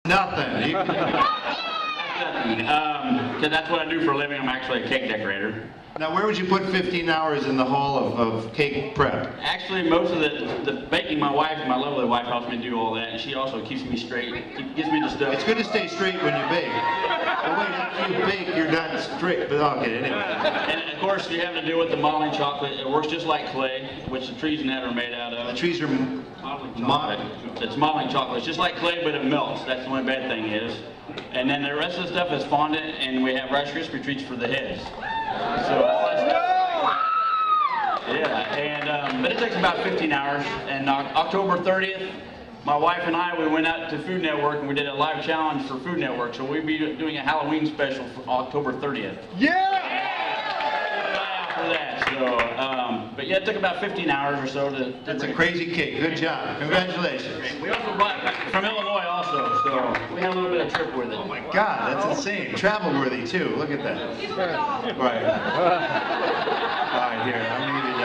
Nothing. Because that's what I do for a living. I'm actually a cake decorator. Now, where would you put 15 hours in the hall of cake prep? Actually, most of the baking, my lovely wife, helps me do all that, and she also keeps me straight, gives me the stuff. It's good to stay straight when you bake. But wait, after you bake, you're not straight. But okay, anyway. And of course, you have to deal with the modeling chocolate. It works just like clay, which the trees and that are made out of. The trees are modeling chocolate. It's modeling chocolate. It's just like clay, but it melts. That's the only bad thing is. And then the rest of the stuff is fondant, and we have Rice Krispie treats for the heads. So all that stuff. Yeah, and but it takes about 15 hours. And October 30th, my wife and I, we went out to Food Network and we did a live challenge for Food Network. So we'll be doing a Halloween special for October 30th. Yeah! For that. So, but yeah, it took about 15 hours or so to. That's a crazy cake. Good job. Congratulations. We also bought from Illinois also, so we had a little bit of trip with it. Oh my God, that's insane. Travel worthy too. Look at that. Right. All right, here. I'm gonna give you $1.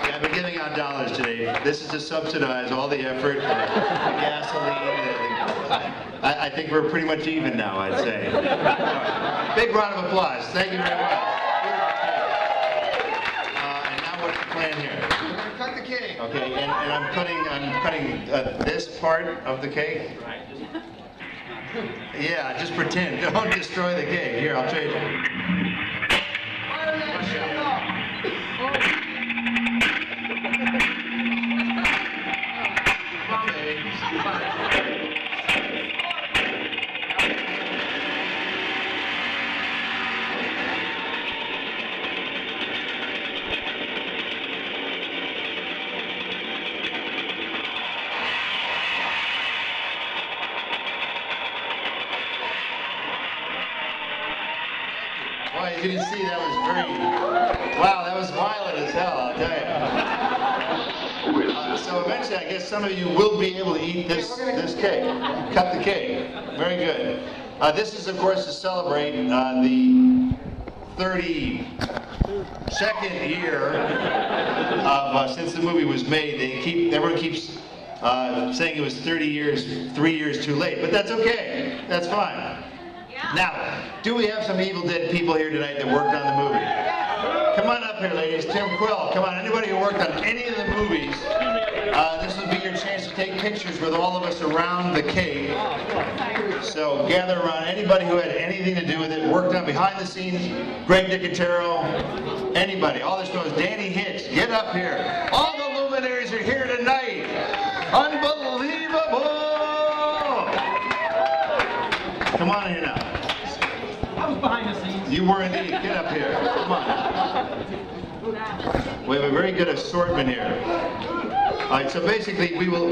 Yeah, I've been giving out dollars today. This is to subsidize all the effort, the gasoline. I think we're pretty much even now, I'd say. Right. Big round of applause. Thank you very much. And now what's the plan here? We're gonna cut the cake. Okay, and I'm cutting this part of the cake. Right. Yeah, just pretend. Don't destroy the cake. Here, I'll trade you. Boy, as you can see, that was wow, that was violent as hell, I'll tell you. So eventually, I guess some of you will be able to eat this cake. Cut the cake. Very good. This is, of course, to celebrate the 32nd year of since the movie was made. Everyone keeps saying it was 3 years too late, but that's okay. That's fine. Now, do we have some Evil Dead people here tonight that worked on the movie? Come on up here, ladies. Tim Quill, come on. Anybody who worked on any of the movies, this would be your chance to take pictures with all of us around the cake. So gather around anybody who had anything to do with it, worked on behind the scenes, Greg Nicotero, anybody. All this knows Danny Hitch, get up here. All the luminaries are here tonight. Unbelievable! Come on in here now. I was behind the scenes. You were indeed. Get up here. Come on. We have a very good assortment here. All right. So basically, I will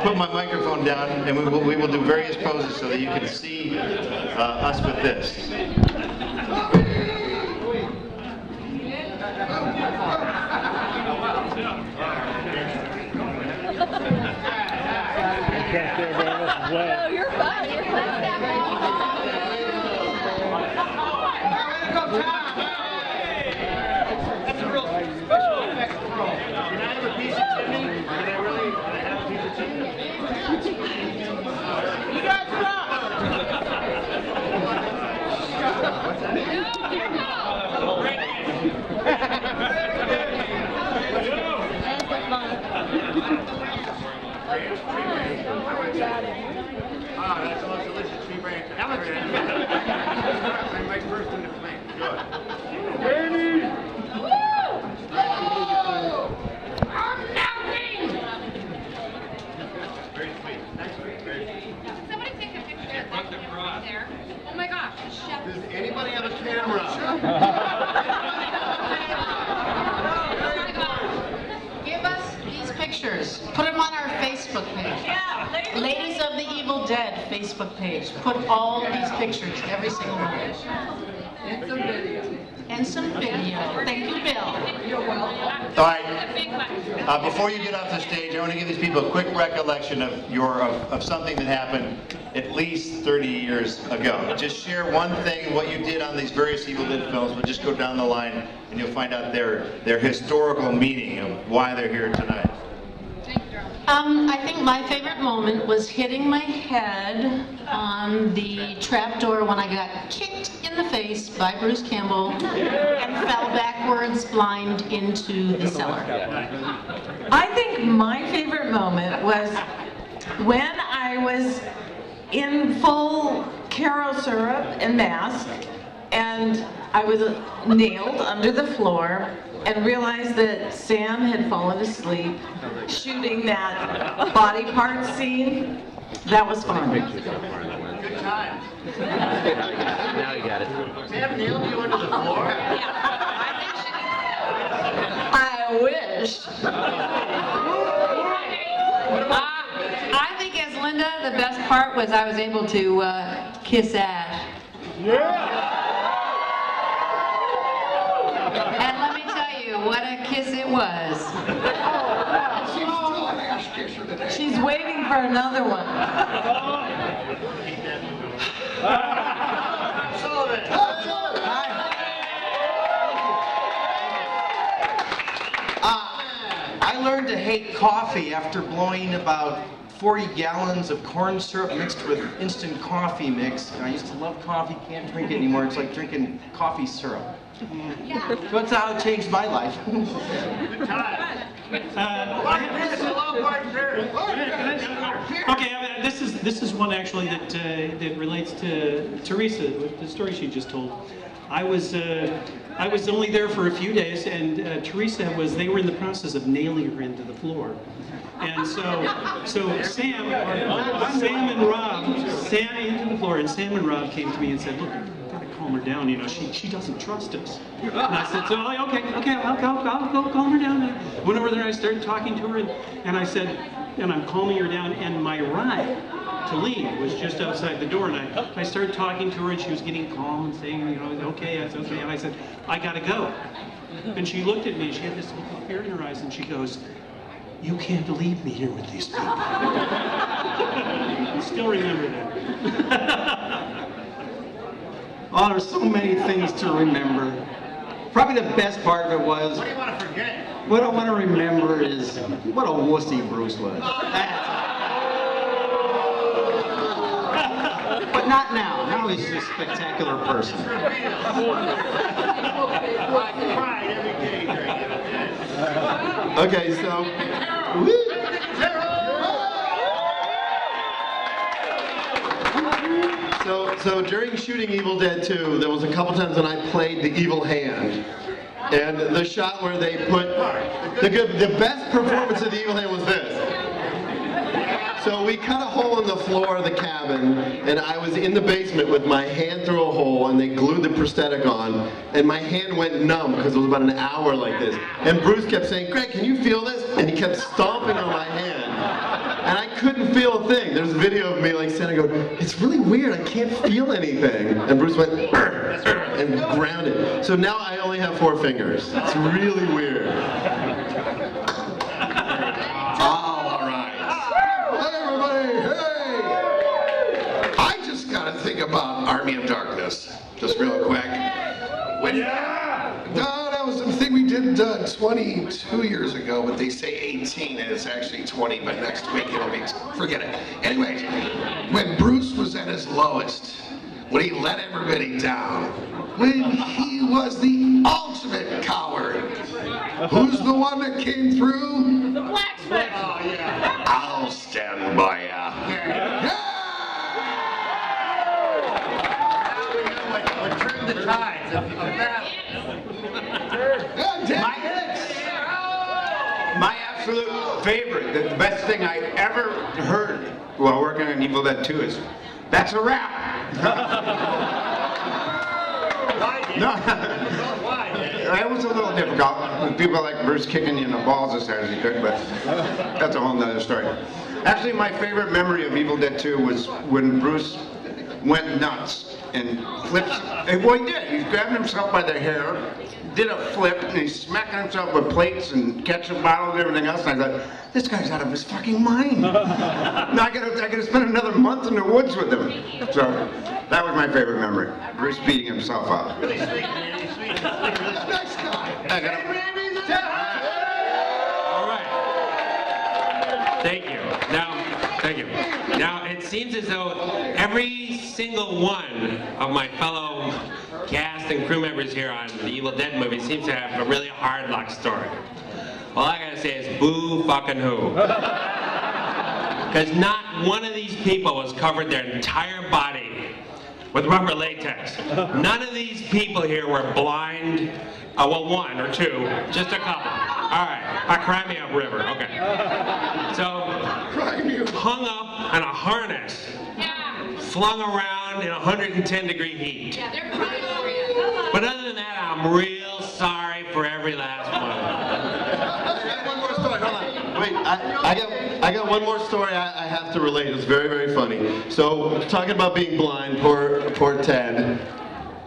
put my microphone down, and we will do various poses so that you can see us with this. No, you're fine. You're fine. That's a real special effects pro. Can I have a piece of chimney? Can I have a piece of chimney? You guys rock! What's that? Ah, that's the most delicious tree branch I've ever had. I might burst into flame. Good. Ready? I'm melting! Very sweet. Nice. Very sweet. Somebody take a picture of that right there. Oh my gosh, the chef. Does anybody have a camera? Give us these pictures. Put them on our Facebook page. Yeah, Ladies of the Evil Dead Facebook page. Put all these pictures, every single one. And some video. And some video. Thank you, Bill. You're welcome. All right. Before you get off the stage, I want to give these people a quick recollection of something that happened at least 30 years ago. Just share one thing, what you did on these various Evil Dead films. We'll just go down the line, and you'll find out their historical meaning of why they're here tonight. I think my favorite moment was hitting my head on the trapdoor when I got kicked in the face by Bruce Campbell and fell backwards blind into the cellar. I think my favorite moment was when I was in full Caro syrup and mask, and I was nailed under the floor and realized that Sam had fallen asleep shooting that body part scene. That was fun. Good time. Now you got it. Sam nailed you under the floor? I wish. I think as Linda, the best part was I was able to kiss Ash. And let me tell you, what a kiss it was. She's waiting for another one. I learned to hate coffee after blowing about 40 gallons of corn syrup mixed with instant coffee mix. And I used to love coffee, can't drink it anymore. It's like drinking coffee syrup. So that's how it changed my life. Good time. Okay, this is one actually that relates to Teresa, with the story she just told. I was only there for a few days, and Teresa they were in the process of nailing her into the floor. And so Sam and Rob sat into the floor, and Sam and Rob came to me and said, "Look, we've got to calm her down. You know, she doesn't trust us." And I said, "So okay, I'll go calm her down." And I went over there, and I started talking to her, and I said, and I'm calming her down, and my ride to leave was just outside the door, and I started talking to her, and she was getting calm and saying, you know, okay, it's okay. And I said, "I gotta go." And she looked at me, and she had this look of fear in her eyes, and she goes, "You can't leave me here with these people." I still remember that. Oh, there's so many things to remember. Probably the best part of it was, What do you want to forget? what I want to remember is what a wussy Bruce was. But not now. Now he's a spectacular person. I cried every day during it. Okay, so. So during shooting Evil Dead 2, there was a couple times when I played the evil hand. And the shot where they put, the best performance of the evil hand was this. So we cut a hole in the floor of the cabin, and I was in the basement with my hand through a hole, and they glued the prosthetic on, and my hand went numb because it was about an hour like this. And Bruce kept saying, "Greg, can you feel this?" And he kept stomping on my hand. And I couldn't feel a thing. There's a video of me like standing going, "It's really weird, I can't feel anything." And Bruce went, "Urgh," and grounded. So now I only have 4 fingers. It's really weird. All right. Hey everybody, hey! I just gotta think about Army of Darkness, just real quick. No, that was the thing we did 22 years ago, but they say 18 and it's actually 20, but next week it'll be, forget it. Anyway, when Bruce was at his lowest, when he let everybody down, when he was the ultimate coward, who's the one that came through? The blacksmith. Oh, yeah. I'll stand by ya. Yeah! Now we know what turned the tides of battle. My absolute favorite, the best thing I ever heard while working on Evil Dead 2 is, "That's a wrap." No, it was a little difficult with people like Bruce kicking you in the balls as hard as he could, but that's a whole nother story. Actually, my favorite memory of Evil Dead 2 was when Bruce went nuts and flips. Well, he did. He's grabbing himself by the hair, did a flip, and he's smacking himself with plates and ketchup bottles and everything else. And I thought, this guy's out of his fucking mind. Now I gotta spend another month in the woods with him. So that was my favorite memory. Bruce beating himself up. Really sweet, man. Really sweet. Nice guy. All right. Thank you. Now, thank you. Now, it seems as though every single one of my fellow cast and crew members here on the Evil Dead movie seems to have a really hard luck story. All I gotta say is boo fucking who. Because not one of these people has covered their entire body with rubber latex. None of these people here were blind. Well, one or two, just a couple. All right, cry me up, River. Okay. So, hung up on a harness, flung around in 110-degree heat. Yeah, they're crying over you. But other than that, I'm real sorry for every last one. One more story. Hold on. Wait, I got one more story I have to relate. It's very, very funny. So, talking about being blind, poor Ted.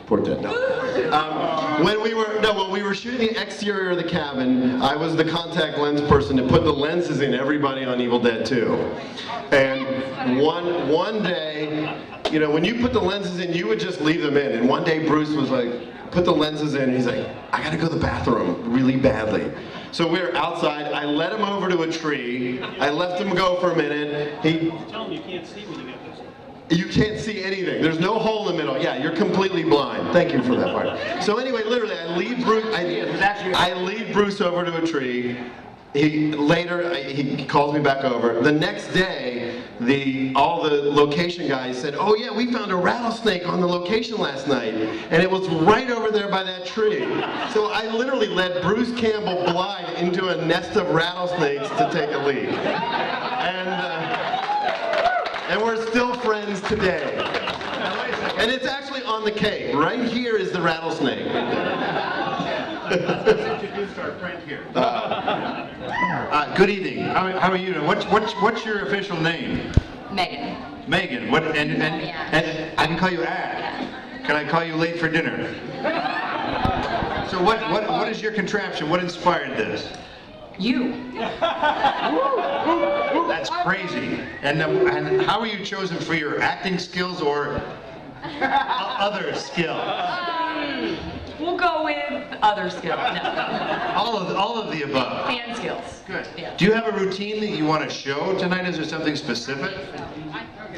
Poor Ted. No. When we were shooting the exterior of the cabin, I was the contact lens person to put the lenses in everybody on Evil Dead 2. And one day, you know, when you put the lenses in, you would just leave them in. And one day Bruce was like, put the lenses in, and he's like, I gotta go to the bathroom really badly. So we were outside, I led him over to a tree, I left him go for a minute. Tell him you can't see when you get this. You can't see anything. There's no hole in the middle. Yeah, you're completely blind. Thank you for that part. So anyway, literally, I lead Bruce over to a tree. He calls me back over. The next day, all the location guys said, oh yeah, we found a rattlesnake on the location last night. And it was right over there by that tree. So I literally led Bruce Campbell blind into a nest of rattlesnakes to take a leak. And we're still friends today. And it's actually on the cake. Right here is the rattlesnake. Let's introduce our friend here. Good evening. How are you? What's your official name? Megan. Megan. What? And I can call you Ad. Can I call you late for dinner? So what is your contraption? What inspired this? You. That's crazy. And how were you chosen for your acting skills or other skill? We'll go with other skills. No. All of the above. Fan skills. Good. Yeah. Do you have a routine that you want to show tonight? Is there something specific?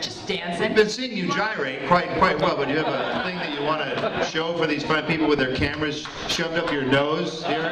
Just dancing. I've been seeing you gyrate quite well, but do you have a thing that you want to show for these fine people with their cameras shoved up your nose here?